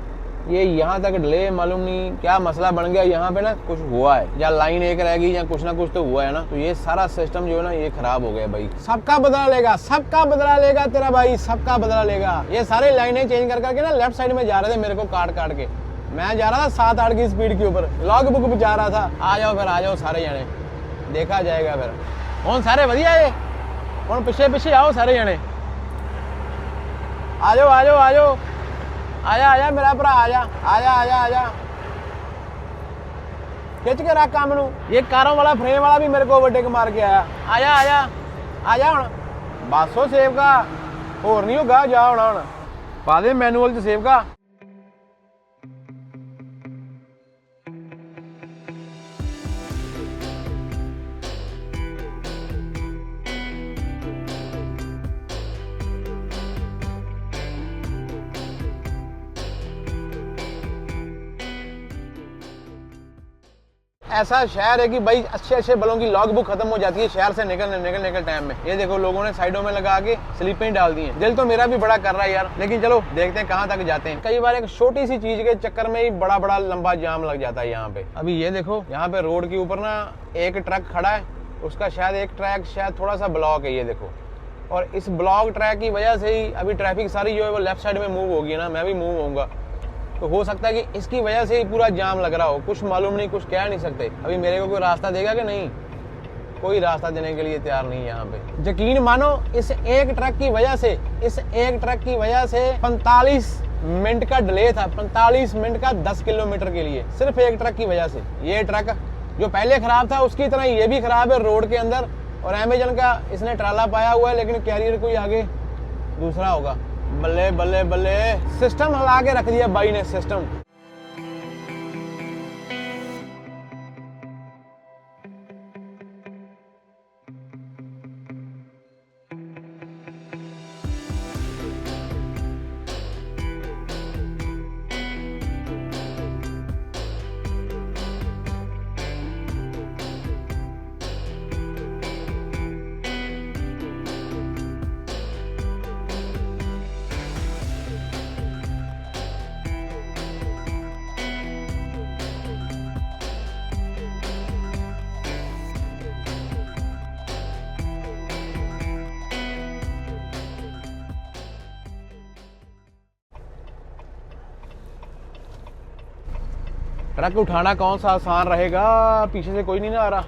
ये यहाँ तक डिले, मालूम नहीं क्या मसला बन गया, यहाँ पे ना कुछ हुआ है, या लाइन एक रह गई या कुछ ना कुछ तो हुआ है ना, तो ये सारा सिस्टम जो है ना ये खराब हो गया भाई। सबका बदला लेगा, सबका बदला लेगा तेरा भाई, सबका बदला लेगा। ये सारे लाइनें चेंज कर करके ना लेफ्ट साइड में जा रहे थे मेरे को काट काट के, मैं जा रहा था 7-8 की स्पीड के ऊपर, लॉग बुक भी जा रहा था। आ जाओ फिर, आ जाओ सारे जने, देखा जाएगा फिर कौन सारे वधिया है, कौन पिछे पिछे आओ सारे जने, आ जाओ आ जाओ आ जाओ, आजा आजा मेरा भरा, आजा आजा आजा आजा, खिंच के रख काम नू। ये कारों वाला फ्रेम वाला भी मेरे को ओवरटेक मार के आया। आजा आजा आजा हुण बस हो सेव का, होर नहीं होगा, जा हुण हुण पा दे मैनुअल च सेव का। ऐसा शहर है कि भाई अच्छे अच्छे बलों की लॉग बुक खत्म हो जाती है शहर से निकल टाइम में। ये देखो लोगों ने साइडों में लगा के स्लीपें डाल दी हैं। दिल तो मेरा भी बड़ा कर रहा है यार, लेकिन चलो देखते हैं कहाँ तक जाते हैं। कई बार एक छोटी सी चीज के चक्कर में ही बड़ा बड़ा लंबा जाम लग जाता है यहाँ पे। अभी ये देखो यहाँ पे रोड के ऊपर ना एक ट्रक खड़ा है, उसका शायद एक ट्रैक शायद थोड़ा सा ब्लॉक है, ये देखो। और इस ब्लॉक ट्रैक की वजह से ही अभी ट्रैफिक सारी जो है वो लेफ्ट साइड में मूव होगी ना, मैं भी मूव होऊंगा, तो हो सकता है कि इसकी वजह से ही पूरा जाम लग रहा हो। कुछ मालूम नहीं, कुछ कह नहीं सकते। अभी मेरे को कोई रास्ता देगा कि नहीं, कोई रास्ता देने के लिए तैयार नहीं है यहाँ पे। यकीन मानो इस एक ट्रक की वजह से, इस एक ट्रक की वजह से 45 मिनट का डिले था, 45 मिनट का 10 किलोमीटर के लिए, सिर्फ एक ट्रक की वजह से। ये ट्रक जो पहले खराब था उसकी तरह ये भी खराब है रोड के अंदर, और अमेजन का इसने ट्राला पाया हुआ है, लेकिन कैरियर कोई आगे दूसरा होगा। बल्ले बल्ले बल्ले, सिस्टम हिला के रख दिया भाई ने, सिस्टम। ट्रक उठाना कौन सा आसान रहेगा, पीछे से कोई नहीं ना आ रहा।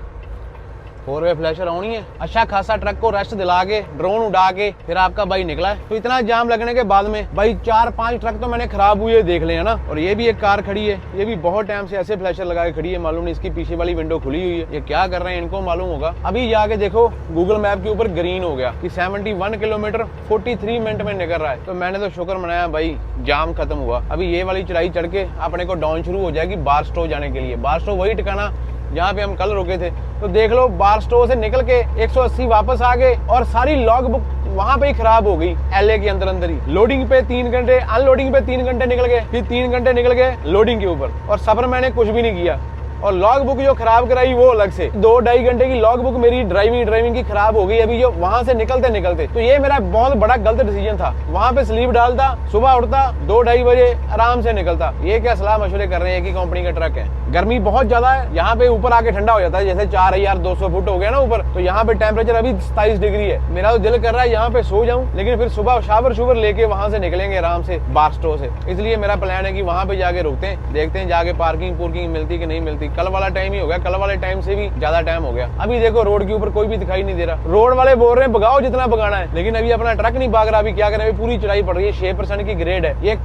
4-वे फ्लैशर आनी है। अच्छा खासा ट्रक को रेस्ट दिला के ड्रोन उड़ा के फिर आपका भाई निकला है। तो इतना जाम लगने के बाद में भाई 4-5 ट्रक तो मैंने खराब हुए देख ले है ना। और ये भी एक कार खड़ी है, ये भी बहुत टाइम से ऐसे फ्लैशर लगा के खड़ी है, मालूम नहीं इसकी पीछे वाली विंडो खुली हुई है, ये क्या कर रहे हैं इनको मालूम होगा। अभी जाके देखो गूगल मैप के ऊपर ग्रीन हो गया कि 71 किलोमीटर 43 मिनट में निकल रहा है। तो मैंने तो शुक्र मनाया भाई जाम खत्म हुआ। अभी ये वाली चढ़ाई चढ़ के अपने को डाउन शुरू हो जाएगी बारस्टो जाने के लिए। बारस्टो वही ठिकाना जहाँ पे हम कल रुके थे। तो देख लो बारस्टो से निकल के 180 वापस आ गए और सारी लॉग बुक वहां पे ही खराब हो गई। एलए के अंदर अंदर ही लोडिंग पे 3 घंटे, अनलोडिंग पे 3 घंटे निकल गए, फिर 3 घंटे निकल गए लोडिंग के ऊपर, और सफर मैंने कुछ भी नहीं किया। और लॉग बुक जो खराब कराई वो अलग से, 2-2.5 घंटे की लॉग बुक मेरी ड्राइविंग की खराब हो गई अभी जो वहां से निकलते। तो ये मेरा बहुत बड़ा गलत डिसीजन था। वहां पे स्लीप डालता, सुबह उठता, 2-2.5 बजे आराम से निकलता। ये क्या सलाह मशवरे कर रहे हैं कि कंपनी का ट्रक है। गर्मी बहुत ज्यादा है, यहाँ पे ऊपर आके ठंडा हो जाता है, जैसे 4200 फुट हो गया ना ऊपर, तो यहाँ पे टेम्परेचर अभी 27 डिग्री है। मेरा तो दिल कर रहा है यहाँ पे सो जाऊं, लेकिन फिर सुबह शावर लेके वहां से निकलेंगे आराम से बारस्टो से। इसलिए मेरा प्लान है कि वहां पे जाके रुकते हैं, देखते हैं जाके पार्किंग मिलती कि नहीं मिलती। कल वाला टाइम ही हो गया, कल वाले टाइम से भी ज्यादा टाइम हो गया। अभी देखो रोड के ऊपर कोई भी दिखाई नहीं दे रहा। रोड वाले बोल रहे हैं भगाओ जितना भगाना है, लेकिन अभी अपना ट्रक नहीं भाग रहा। अभी क्या करें, अभी पूरी चढ़ाई पड़ रही है, 6% की ग्रेड है। ये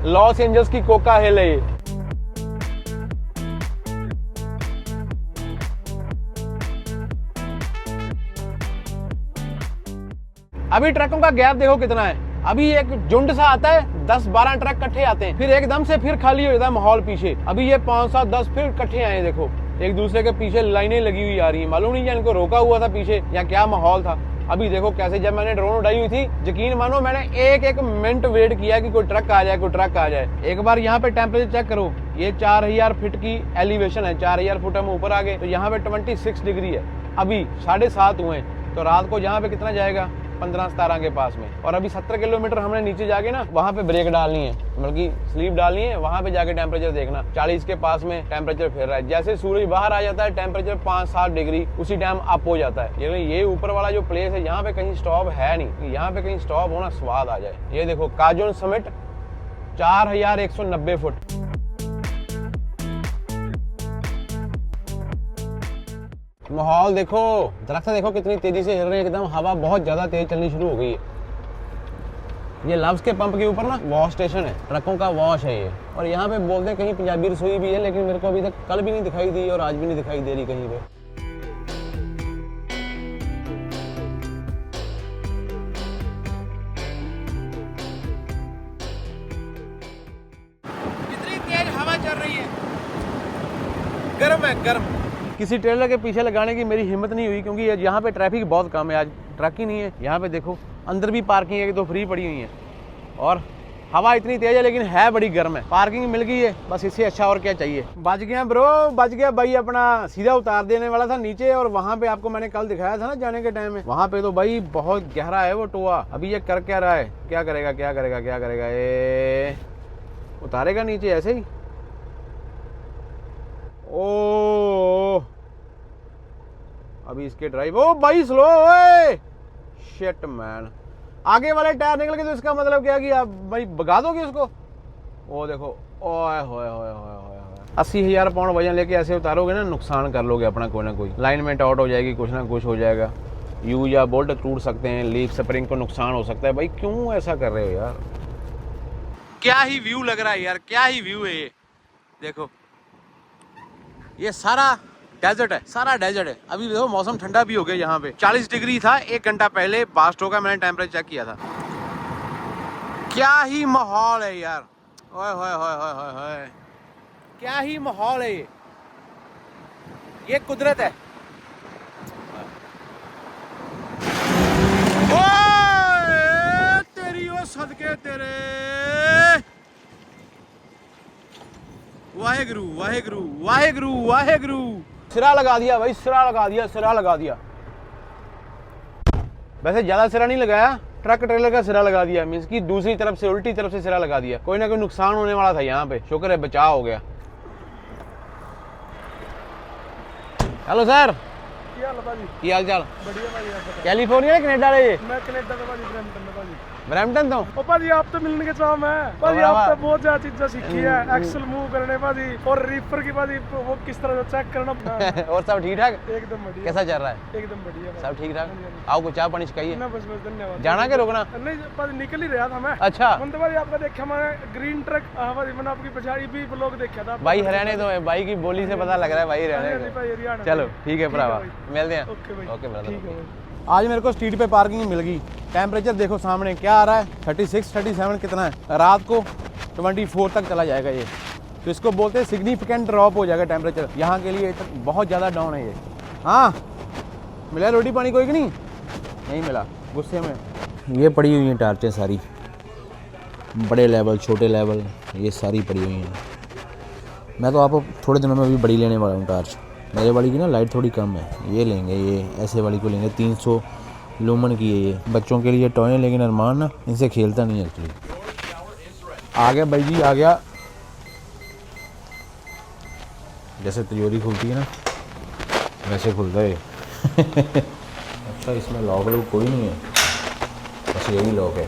लॉस एंजल्स की कोका हिल है ये। अभी ट्रकों का गैप देखो कितना है। अभी एक झुंड सा आता है, 10-12 ट्रक इकट्ठे आते हैं, फिर एकदम से फिर खाली हो जाता है माहौल पीछे। अभी ये 5-7-10 फिर इकट्ठे आए, देखो एक दूसरे के पीछे लाइनें लगी हुई आ रही है। मालूम नहीं है इनको रोका हुआ था पीछे या क्या माहौल था। अभी देखो कैसे, जब मैंने ड्रोन उड़ाई हुई थी, यकीन मानो मैंने एक मिनट वेट किया कि कोई ट्रक आ जाए। एक बार यहाँ पे टेम्परेचर चेक करो, ये 4000 फीट की एलिवेशन है, 4000 फुट हम ऊपर आ गए। तो यहाँ पे 26 डिग्री है। अभी 7:30 हुए, तो रात को यहाँ पे कितना जाएगा, 15-17 के पास में। और अभी 70 किलोमीटर हमने नीचे जाके ना वहाँ पे ब्रेक डालनी है, बल्कि स्लीप डालनी है, वहाँ पे जाके टेम्परेचर देखना 40 के पास में टेम्परेचर फिर रहा है। जैसे सूरज बाहर आ जाता है टेम्परेचर 5-7 डिग्री उसी टाइम अप हो जाता है। ये ऊपर वाला जो प्लेस है यहाँ पे कहीं स्टॉप है नहीं, यहाँ पे कहीं स्टॉप होना स्वाद आ जाए। ये देखो काजोन समिट 4190 फुट। माहौल देखो, दरख्त देखो कितनी तेजी से हिल रहे हैं, एकदम हवा बहुत ज्यादा तेज चलनी शुरू हो गई है। ये लव्स के पंप के ऊपर ना वॉश स्टेशन है, ट्रकों का वॉश है ये। और यहाँ पे बोलते हैं कहीं पंजाबी रसोई भी है, लेकिन मेरे को अभी तक कल भी नहीं दिखाई दी और आज भी नहीं दिखाई दे रही कहीं पे। कितनी तेज हवा चल रही है, गर्म है गर्म। किसी ट्रेलर के पीछे लगाने की मेरी हिम्मत नहीं हुई, क्योंकि यहाँ पे ट्रैफिक बहुत कम है, आज ट्रक ही नहीं है। यहाँ पे देखो अंदर भी पार्किंग है तो फ्री पड़ी हुई है, और हवा इतनी तेज है लेकिन है बड़ी गर्म है। पार्किंग मिल गई है, बस इससे अच्छा और क्या चाहिए। बच गया ब्रो, बच गया भाई। अपना सीधा उतार देने वाला था नीचे, और वहाँ पे आपको मैंने कल दिखाया था ना जाने के टाइम में, वहाँ पे तो भाई बहुत गहरा है वो टोआ। अभी ये कर क्या रहा है, क्या करेगा क्या करेगा क्या करेगा, ये उतारेगा नीचे ऐसे ही। ओ अभी इसके ड्राइव, ओ भाई स्लो, ओए शिट मैन। आगे वाले टायर निकल गए तो इसका मतलब क्या कि आप भाई भगा दोगे उसको। ओ देखो, ओए होए होए होए होए, 80,000 पाउंड वजन लेके ऐसे उतारोगे ना, नुकसान कर लोगे अपना कोई ना कोई। लाइनमेंट आउट हो जाएगी, कुछ ना कुछ हो जाएगा, यू या बोल्ट टूट सकते हैं, लीफ स्प्रिंग को नुकसान हो सकता है। भाई क्यों ऐसा कर रहे हो यार। क्या ही व्यू लग रहा है यार, क्या ही व्यू है ये। देखो ये सारा डेजर्ट है, सारा डेजर्ट है। अभी देखो मौसम ठंडा भी हो गया, यहाँ पे 40 डिग्री था 1 घंटा पहले, बास्ट होगा, मैंने टेम्परेचर चेक किया था। क्या ही माहौल है यार, ओए होए होए होए होए होए, क्या ही माहौल है ये कुदरत है। ओए तेरी ओ सदके तेरे, वाहेगुरु वाहेगुरु वाहेगुरु वाहेगुरु। सिरा लगा दिया भाई, सिरा लगा दिया, सिरा लगा दिया। वैसे ज्यादा सिरा नहीं लगाया, ट्रक ट्रेलर का सिरा लगा दिया, मींस की दूसरी तरफ से, उल्टी तरफ से सिरा लगा दिया। कोई ना कोई नुकसान होने वाला था यहाँ पे, शुक्र है बचाव हो गया। हेलो सर, की हाल चाल? कैलिफोर्निया कनेडा रहे? मैं कनेडा में भाजी, ब्रैम्पटन में भाजी। ब्रैम्पटन तो ओ भाजी आप तो मिलने के चाह है भाजी, आप तो बहुत ज्यादा चीजें सीखी है, एक्सल मूव करने भाजी, और रीपर की भाजी वो किस तरह से चेक करना। और सब ठीक ठाक? एकदम बढ़िया। कैसा चल रहा है? एकदम बढ़िया भाई। सब ठीक ठाक? आओ कुछ चाय पानी चाहिए ना, बस बस धन्यवाद। जाना के रोकना? नहीं भाजी निकल ही रहा था मैं। अच्छा मतलब भाजी आपका देखा मैंने ग्रीन ट्रक, हाँ भाजी मैंने आपकी पछाड़ी भी ब्लॉग देखा था। भाई हरियाणा तो है, भाई की बोली से पता लग रहा है भाई हरियाणा। चलो ठीक है भरावा, मिलते हैं। ओके भाई, ओके ब्रदर। ठीक है भाई। आज मेरे को स्ट्रीट पे पार्किंग मिल गई। टेम्परेचर देखो सामने क्या आ रहा है, 36 37 कितना है, रात को 24 तक चला जाएगा ये। तो इसको बोलते हैं सिग्निफिकेंट ड्रॉप हो जाएगा टेम्परेचर यहाँ के लिए, बहुत ज़्यादा डाउन है ये। हाँ मिला रोटी पानी कोई कि नहीं मिला, गुस्से में। ये पड़ी हुई हैं टार्चें सारी, बड़े लेवल छोटे लेवल ये सारी पड़ी हुई हैं। मैं तो आपको थोड़े दिनों में अभी बड़ी लेने वाला हूँ टार्च। मेरे वाली की ना लाइट थोड़ी कम है, ये लेंगे, ये ऐसे वाली को लेंगे, 300 लूमन की है ये। बच्चों के लिए टॉय, लेकिन अरमान ना इनसे खेलता नहीं एक्चुअली। आ गया भाई जी, आ गया। जैसे तिजोरी खुलती है ना वैसे खुलता है। अच्छा इसमें लॉक लोग कोई नहीं है, बस यही लॉक है,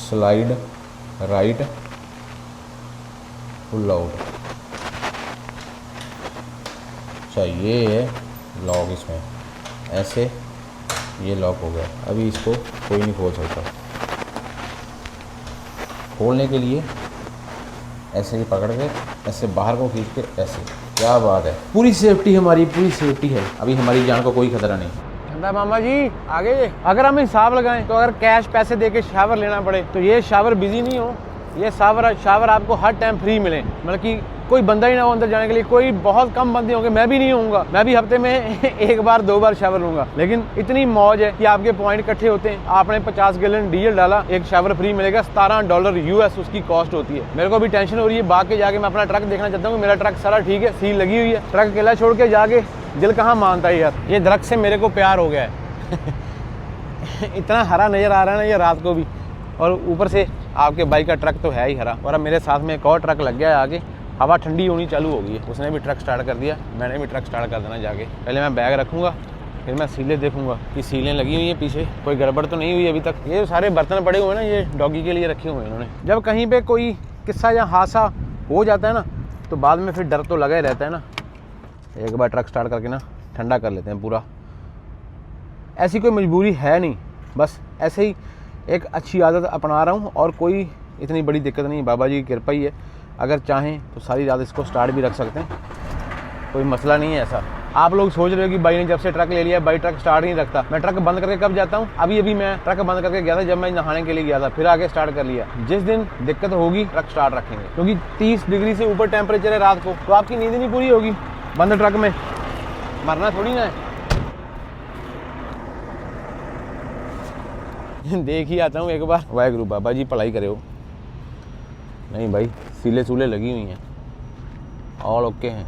स्लाइड राइट पुल आउट। अच्छा ये है लॉक, इसमें ऐसे ये लॉक हो गया। अभी इसको कोई नहीं खोल सकता। खोलने के लिए ऐसे ही पकड़ के ऐसे बाहर को खींच के ऐसे, क्या बात है, पूरी सेफ्टी हमारी, पूरी सेफ्टी है। अभी हमारी जान को कोई खतरा नहीं। ठंडा मामा जी आगे, अगर हम हिसाब लगाएं तो अगर कैश पैसे दे के शावर लेना पड़े तो ये शावर बिजी नहीं हो, ये शावर आपको हर टाइम फ्री मिले, मतलब कि कोई बंदा ही ना हो अंदर जाने के लिए। कोई बहुत कम बंदे होंगे, मैं भी नहीं होऊंगा, मैं भी हफ्ते में 1 बार 2 बार शावर लूंगा। लेकिन इतनी मौज है कि आपके पॉइंट इकट्ठे होते हैं, आपने 50 गैलन डीजल डाला, एक शावर फ्री मिलेगा, $17 US उसकी कॉस्ट होती है। मेरे को भी टेंशन हो रही है, भाग के जाके मैं अपना ट्रक देखना चाहता हूँ। मेरा ट्रक सारा ठीक है, सील लगी हुई है, ट्रक अकेला छोड़ के जाके दिल कहाँ मानता है यार। ये दरख्त से मेरे को प्यार हो गया है। इतना हरा नज़र आ रहा है ना ये रात को भी, और ऊपर से आपके बाइक का ट्रक तो है ही हरा। और अब मेरे साथ में एक और ट्रक लग गया है आगे, हवा ठंडी होनी चालू हो गई है। उसने भी ट्रक स्टार्ट कर दिया, मैंने भी ट्रक स्टार्ट कर देना जाके। पहले मैं बैग रखूँगा, फिर मैं सीलें देखूंगा कि सीलें लगी हुई हैं पीछे, कोई गड़बड़ तो नहीं हुई अभी तक। ये सारे बर्तन पड़े हुए हैं ना, ये डॉगी के लिए रखे हुए हैं इन्होंने। जब कहीं पे कोई किस्सा या हादसा हो जाता है ना तो बाद में फिर डर तो लगा ही रहता है ना। एक बार ट्रक स्टार्ट करके ना ठंडा कर लेते हैं पूरा। ऐसी कोई मजबूरी है नहीं, बस ऐसे ही एक अच्छी आदत अपना रहा हूँ और कोई इतनी बड़ी दिक्कत नहीं। बाबा जी की कृपा ही है, अगर चाहें तो सारी रात इसको स्टार्ट भी रख सकते हैं, कोई मसला नहीं है ऐसा। आप लोग सोच रहे हो कि भाई ने जब से ट्रक ले लिया भाई ट्रक स्टार्ट नहीं रखता। मैं ट्रक बंद करके कब जाता हूँ? अभी मैं ट्रक बंद करके गया था जब मैं नहाने के लिए गया था, फिर आगे स्टार्ट कर लिया। जिस दिन दिक्कत होगी ट्रक स्टार्ट रखेंगे, क्योंकि 30 डिग्री से ऊपर टेम्परेचर है रात को, तो आपकी नींद नहीं पूरी होगी बंद ट्रक में, मरना थोड़ी ना है। देख ही आता हूँ एक बार। वाहेगुरु बाबा जी भलाई करे हो। नहीं भाई सीले सूले लगी हुई हैं, ऑल ओके हैं।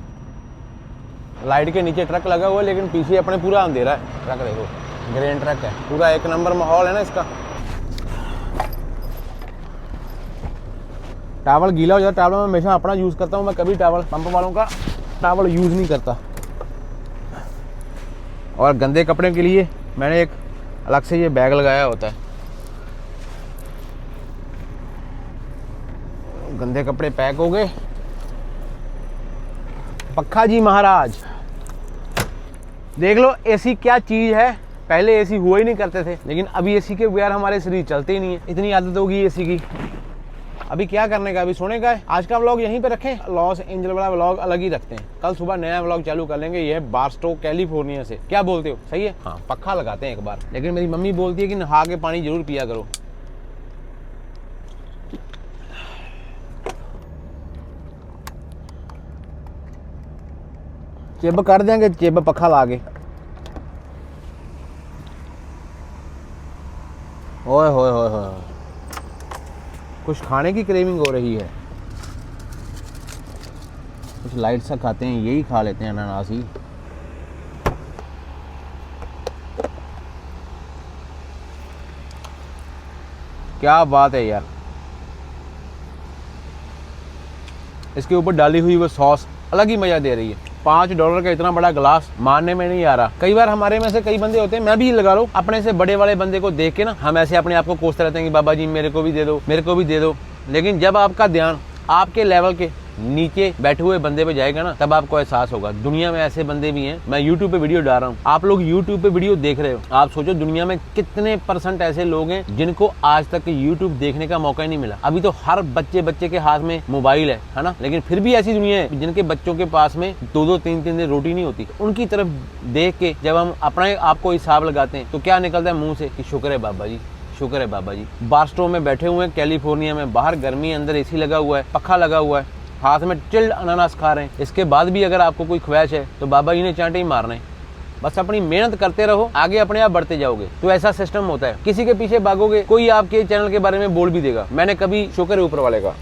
लाइट के नीचे ट्रक लगा हुआ है लेकिन पीछे अपने पूरा अंधेरा है। ट्रक देखो, ग्रेन ट्रक है, पूरा एक नंबर माहौल है ना इसका। टावल गीला हो जाता, टावल मैं हमेशा अपना यूज़ करता हूँ, मैं कभी टावल पंप वालों का टावल यूज़ नहीं करता। और गंदे कपड़े के लिए मैंने एक अलग से ये बैग लगाया होता है। गंदे कपड़े पैक हो गए। पक्का जी महाराज देख लो एसी क्या चीज़ है। पहले एसी हुआ ही नहीं करते थे, लेकिन अभी एसी के बगैर हमारे शरीर चलते ही नहीं है। इतनी आदत होगी एसी की। अभी क्या करने का, अभी सोने का है। आज का व्लॉग यहीं पे रखें, लॉस एंजल वाला व्लॉग अलग ही रखते हैं। कल सुबह नया व्लॉग चालू कर लेंगे। ये है बारस्टो कैलिफोर्निया से। क्या बोलते हो, सही है? हाँ पक्का लगाते हैं एक बार। लेकिन मेरी मम्मी बोलती है कि नहा के पानी जरूर पिया करो। चिब कर देंगे, चिब पखा ला के। ओए होए होए होए, कुछ खाने की क्रेविंग हो रही है। कुछ लाइट सा खाते हैं, यही खा लेते हैं अनानास ही। क्या बात है यार, इसके ऊपर डाली हुई वो सॉस अलग ही मजा दे रही है। $5 का इतना बड़ा गिलास मारने में नहीं आ रहा। कई बार हमारे में से कई बंदे होते हैं, मैं भी लगा लो, अपने से बड़े वाले बंदे को देख के ना हम ऐसे अपने आप को कोसते रहते हैं कि बाबा जी मेरे को भी दे दो, मेरे को भी दे दो। लेकिन जब आपका ध्यान आपके लेवल के नीचे बैठे हुए बंदे पे जाएगा ना, तब आपको एहसास होगा दुनिया में ऐसे बंदे भी हैं। मैं YouTube पे वीडियो डाल रहा हूँ, आप लोग YouTube पे वीडियो देख रहे हो। आप सोचो दुनिया में कितने % ऐसे लोग हैं जिनको आज तक YouTube देखने का मौका ही नहीं मिला। अभी तो हर बच्चे के हाथ में मोबाइल है ना, लेकिन फिर भी ऐसी दुनिया है जिनके बच्चों के पास में 2-2 3-3 दिन रोटी नहीं होती। उनकी तरफ देख के जब हम अपने आप को हिसाब लगाते हैं तो क्या निकलता है मुँह से कि शुक्र है बाबा जी, शुक्र है बाबा जी। बारस्टो में बैठे हुए हैं कैलिफोर्निया में, बाहर गर्मी, अंदर एसी लगा हुआ है, पखा लगा हुआ है, हाथ में चिल्ड अनानास खा रहे हैं। इसके बाद भी अगर आपको कोई ख्वाहिश है तो बाबा जी ने चांटे ही मारने। बस अपनी मेहनत करते रहो, आगे अपने आप बढ़ते जाओगे। तो ऐसा सिस्टम होता है, किसी के पीछे भागोगे कोई आपके चैनल के बारे में बोल भी देगा। मैंने कभी, शुक्र है ऊपर वाले का,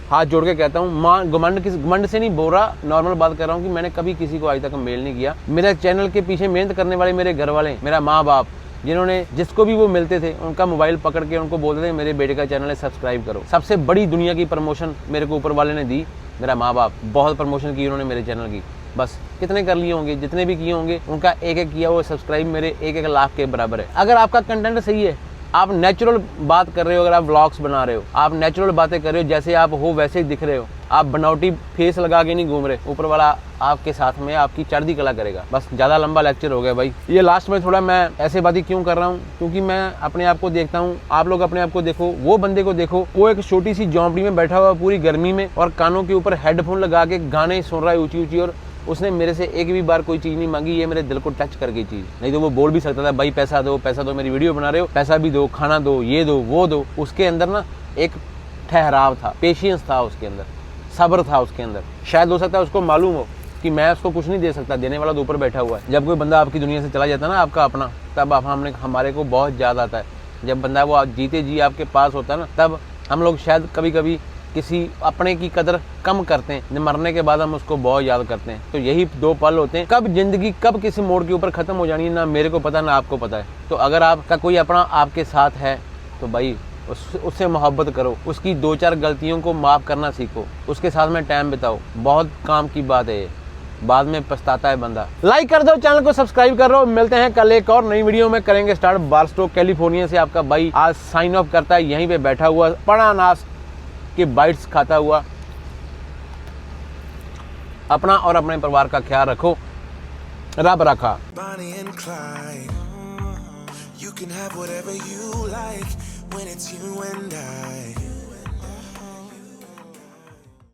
हाथ जोड़ के कहता हूँ, घमंड से नहीं बोल रहा, नॉर्मल बात कर रहा हूँ कि मैंने कभी किसी को आज तक मेल नहीं किया। मेरे चैनल के पीछे मेहनत करने वाले मेरे घर वाले, मेरा माँ बाप, जिन्होंने जिसको भी वो मिलते थे उनका मोबाइल पकड़ के उनको बोलते थे मेरे बेटे का चैनल है, सब्सक्राइब करो। सबसे बड़ी दुनिया की प्रमोशन मेरे को ऊपर वाले ने दी, मेरा माँ बाप। बहुत प्रमोशन की उन्होंने मेरे चैनल की। बस कितने कर लिए होंगे, जितने भी किए होंगे, उनका एक किया हुआ सब्सक्राइब मेरे 1 लाख के बराबर है। अगर आपका कंटेंट सही है, आप नेचुरल बात कर रहे हो, अगर आप व्लॉग्स बना रहे हो, आप नेचुरल बातें कर रहे हो, जैसे आप हो वैसे ही दिख रहे हो, आप बनावटी फेस लगा के नहीं घूम रहे, ऊपर वाला आपके साथ में आपकी चढ़ती कला करेगा। बस ज़्यादा लंबा लेक्चर हो गया भाई। ये लास्ट में थोड़ा मैं ऐसे बातें क्यों कर रहा हूँ, क्योंकि मैं अपने आप को देखता हूँ, आप लोग अपने आप को देखो। वो बंदे को देखो, वो एक छोटी सी झोंपड़ी में बैठा हुआ पूरी गर्मी में और कानों के ऊपर हेडफोन लगा के गाने सुन रहा है ऊँची ऊँची, और उसने मेरे से एक भी बार कोई चीज़ नहीं मांगी। ये मेरे दिल को टच कर गई चीज़। नहीं तो वो बोल भी सकता था भाई पैसा दो, मेरी वीडियो बना रहे हो, पैसा भी दो, खाना दो, ये दो, वो दो। उसके अंदर ना एक ठहराव था, पेशेंस था उसके अंदर, सब्र था उसके अंदर। शायद हो सकता है उसको मालूम हो कि मैं उसको कुछ नहीं दे सकता, देने वाला तो ऊपर बैठा हुआ है। जब कोई बंदा आपकी दुनिया से चला जाता है ना, आपका अपना, तब हमारे को बहुत याद आता है। जब बंदा वो जीते जी आपके पास होता है ना, तब हम लोग शायद कभी कभी किसी अपने की कदर कम करते हैं, मरने के बाद हम उसको बहुत याद करते हैं। तो यही 2 पल होते हैं, कब जिंदगी कब किसी मोड़ के ऊपर ख़त्म हो जानी है ना मेरे को पता ना आपको पता है। तो अगर आपका कोई अपना आपके साथ है तो भाई उससे मोहब्बत करो, उसकी 2-4 गलतियों को माफ़ करना सीखो, उसके साथ में टाइम बिताओ, बहुत काम की बात है ये, बाद में पछताता है बंदा। लाइक कर दो, चैनल को सब्सक्राइब कर दो। मिलते हैं कल एक और नई वीडियो में, करेंगे स्टार्ट। बारस्टोक कैलिफोर्निया से आपका भाई आज साइन ऑफ करता है, यहीं पे बैठा हुआ बड़ा अनाज के बाइट्स खाता हुआ। अपना और अपने परिवार का ख्याल रखो, रब रखा। Bonnie and Clyde. You can have whatever you like when it's you and I.